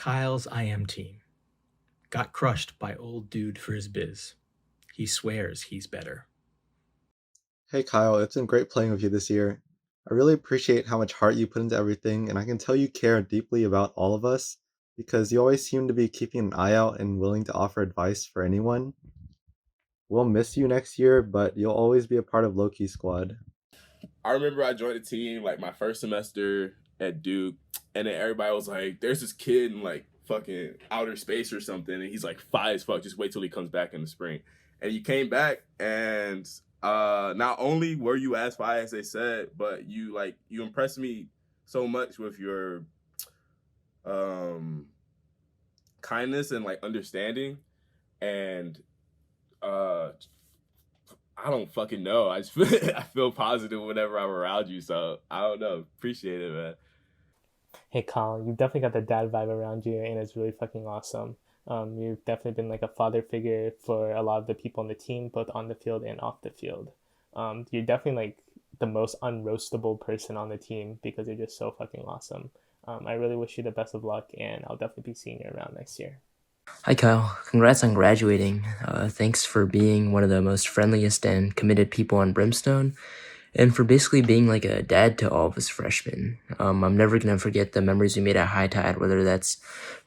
Kyle's IM team got crushed by old dude for his biz. He swears he's better. Hey Kyle, it's been great playing with you this year. I really appreciate how much heart you put into everything, and I can tell you care deeply about all of us because you always seem to be keeping an eye out and willing to offer advice for anyone. We'll miss you next year, but you'll always be a part of Loki Squad. I remember I joined the team like my first semester at Duke, and then everybody was like, "There's this kid in like fucking outer space or something, and he's like fine as fuck. Just wait till he comes back in the spring." And you came back, and not only were you as fine as they said, but you impressed me so much with your um kindness and like understanding, and uh I don't fucking know. I just I feel positive whenever I'm around you. So I don't know. Appreciate it, man. Hey Colin, you've definitely got the dad vibe around you, and it's really fucking awesome. You've definitely been like a father figure for a lot of the people on the team, both on the field and off the field. You're definitely like the most unroastable person on the team because you're just so fucking awesome. I really wish you the best of luck, and I'll definitely be seeing you around next year. Hi, Kyle. Congrats on graduating. Thanks for being one of the most friendliest and committed people on Brimstone, and for basically being like a dad to all of us freshmen. I'm never gonna forget the memories we made at High Tide, whether that's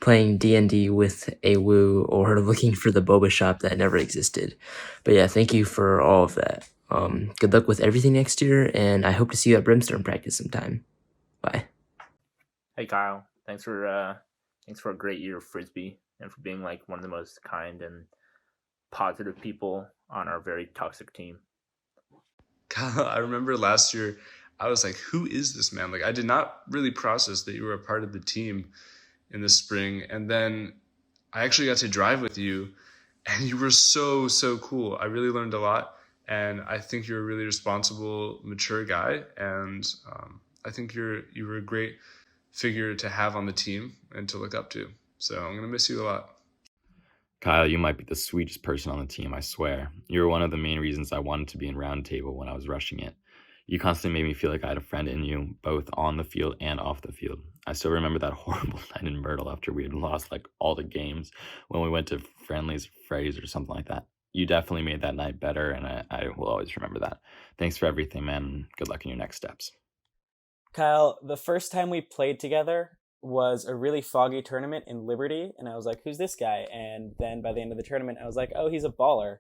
playing D&D with AWU or looking for the boba shop that never existed. But yeah, thank you for all of that. Good luck with everything next year, and I hope to see you at Brimstone practice sometime. Bye. Hey Kyle, thanks for a great year of frisbee and for being like one of the most kind and positive people on our very toxic team. Kyle, I remember last year, I was like, who is this man? Like, I did not really process that you were a part of the team in the spring. And then I actually got to drive with you, and you were so, so cool. I really learned a lot. And I think you're a really responsible, mature guy. And I think you were a great figure to have on the team and to look up to. So I'm going to miss you a lot. Kyle, you might be the sweetest person on the team, I swear. You were one of the main reasons I wanted to be in Roundtable when I was rushing it. You constantly made me feel like I had a friend in you, both on the field and off the field. I still remember that horrible night in Myrtle after we had lost like all the games when we went to Friendly's, Freddy's, or something like that. You definitely made that night better, and I will always remember that. Thanks for everything, man. Good luck in your next steps. Kyle, the first time we played together was a really foggy tournament in Liberty, and I was like, who's this guy? And then by the end of the tournament, I was like, oh, he's a baller.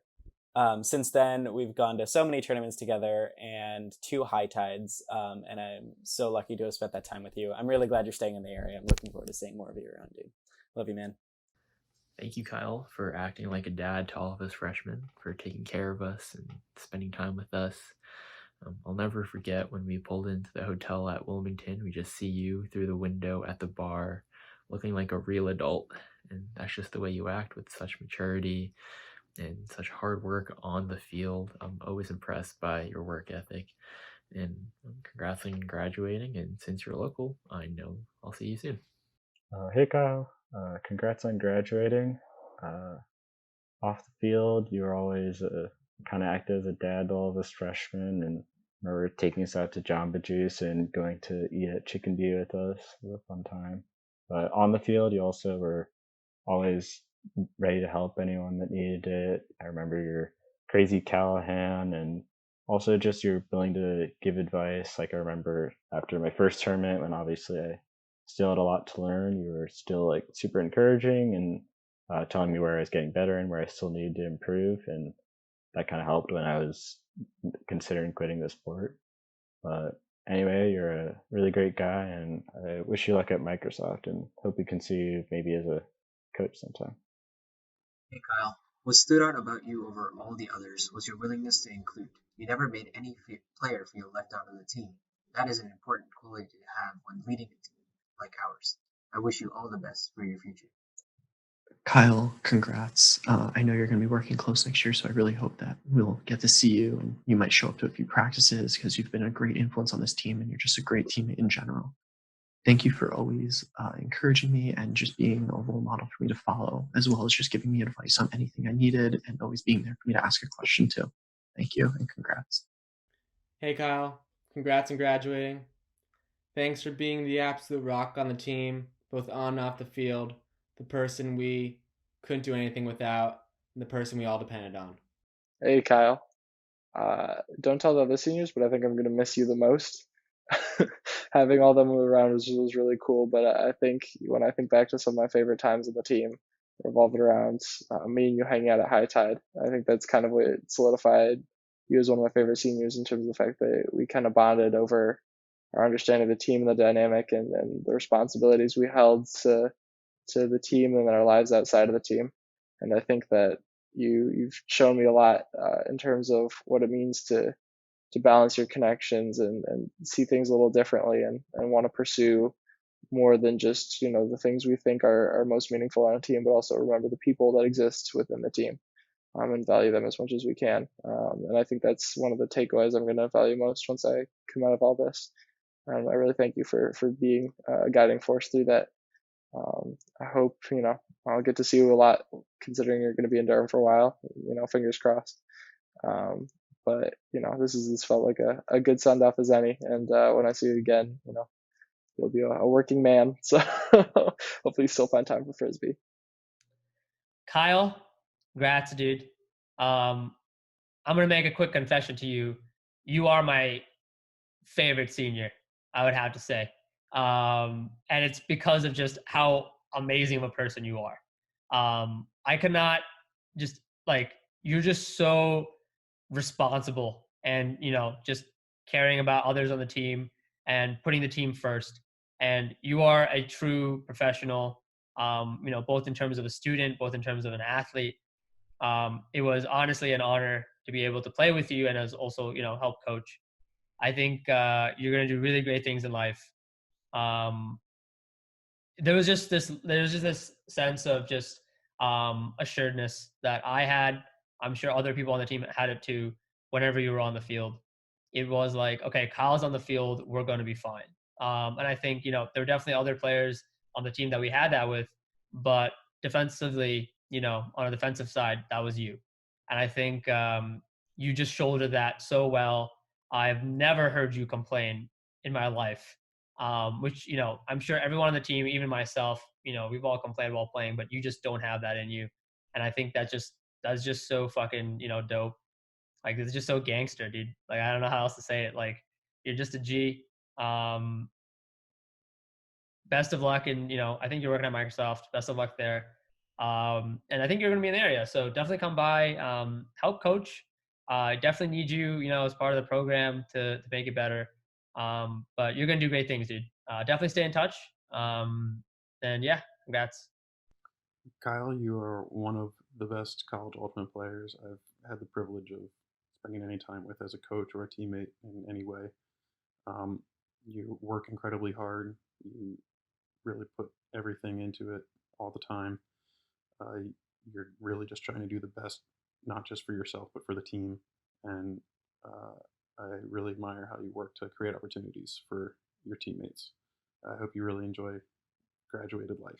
Since then, we've gone to so many tournaments together and 2 high tides, and I'm so lucky to have spent that time with you. I'm really glad you're staying in the area. I'm looking forward to seeing more of you around, dude. Love you, man. Thank you, Kyle, for acting like a dad to all of us freshmen, for taking care of us and spending time with us. I'll never forget when we pulled into the hotel at Wilmington. We just see you through the window at the bar, looking like a real adult. And that's just the way you act, with such maturity and such hard work on the field. I'm always impressed by your work ethic. And congrats on graduating. And since you're local, I know I'll see you soon. Hey Kyle, congrats on graduating. Off the field, you were always kind of acted as a dad to all of us freshmen, and remember taking us out to Jamba Juice and going to eat at Chicken Bee with us. It was a fun time. But on the field, you also were always ready to help anyone that needed it. I remember your crazy Callahan, and also just you're willing to give advice. Like I remember after my first tournament, when obviously I still had a lot to learn, you were still like super encouraging and telling me where I was getting better and where I still needed to improve, and that kind of helped when I was considering quitting the sport. But anyway, you're a really great guy, and I wish you luck at Microsoft, and hope we can see you maybe as a coach sometime. Hey Kyle, what stood out about you over all the others was your willingness to include. You never made any player feel left out of the team. That is an important quality to have when leading a team like ours. I wish you all the best for your future. Kyle, congrats. I know you're going to be working close next year, so I really hope that we'll get to see you and you might show up to a few practices because you've been a great influence on this team and you're just a great teammate in general. Thank you for always encouraging me and just being a role model for me to follow, as well as just giving me advice on anything I needed and always being there for me to ask a question too. Thank you and congrats. Hey Kyle, congrats on graduating. Thanks for being the absolute rock on the team, both on and off the field. the person we couldn't do anything without, and the person we all depended on. Hey, Kyle. Don't tell the other seniors, but I think I'm going to miss you the most. Having all them around was really cool, but I think when I think back to some of my favorite times on the team revolving around me and you hanging out at High Tide, I think that's kind of what solidified you as one of my favorite seniors in terms of the fact that we kind of bonded over our understanding of the team and the dynamic and the responsibilities we held to the team and our lives outside of the team. And I think that you've shown me a lot in terms of what it means to balance your connections and see things a little differently and want to pursue more than just the things we think are most meaningful on a team, but also remember the people that exist within the team and value them as much as we can. And I think that's one of the takeaways I'm going to value most once I come out of all this. And I really thank you for being a guiding force through that. I hope I'll get to see you a lot, considering you're going to be in Durham for a while. Fingers crossed. But this felt like a good send off as any. And when I see you again, you'll be a working man. So hopefully you still find time for Frisbee. Kyle, congrats, dude. I'm gonna make a quick confession to you. You are my favorite senior, I would have to say. And it's because of just how amazing of a person you are. I cannot just you're just so responsible and just caring about others on the team and putting the team first. And you are a true professional, both in terms of a student, both in terms of an athlete. It was honestly an honor to be able to play with you and as also help coach. I think you're going to do really great things in life. There was just this sense of just assuredness that I had. I'm sure other people on the team had it too. Whenever you were on the field, it was like, okay, Kyle's on the field, we're going to be fine. And I think there were definitely other players on the team that we had that with, but defensively, on a defensive side, that was you. And I think you just shouldered that so well. I've never heard you complain in my life, which, I'm sure everyone on the team, even myself, we've all complained while playing, but you just don't have that in you. And I think that's just so fucking, dope. Like, it's just so gangster, dude. Like, I don't know how else to say it. Like, you're just a G. Best of luck. And, I think you're working at Microsoft. Best of luck there. And I think you're going to be in the area. So definitely come by, help coach. I definitely need you, as part of the program to make it better. But you're going to do great things, dude. Definitely stay in touch. And yeah, congrats. Kyle, you are one of the best college ultimate players I've had the privilege of spending any time with as a coach or a teammate in any way. You work incredibly hard. You really put everything into it all the time. You're really just trying to do the best, not just for yourself, but for the team. And I really admire how you work to create opportunities for your teammates. I hope you really enjoy graduated life.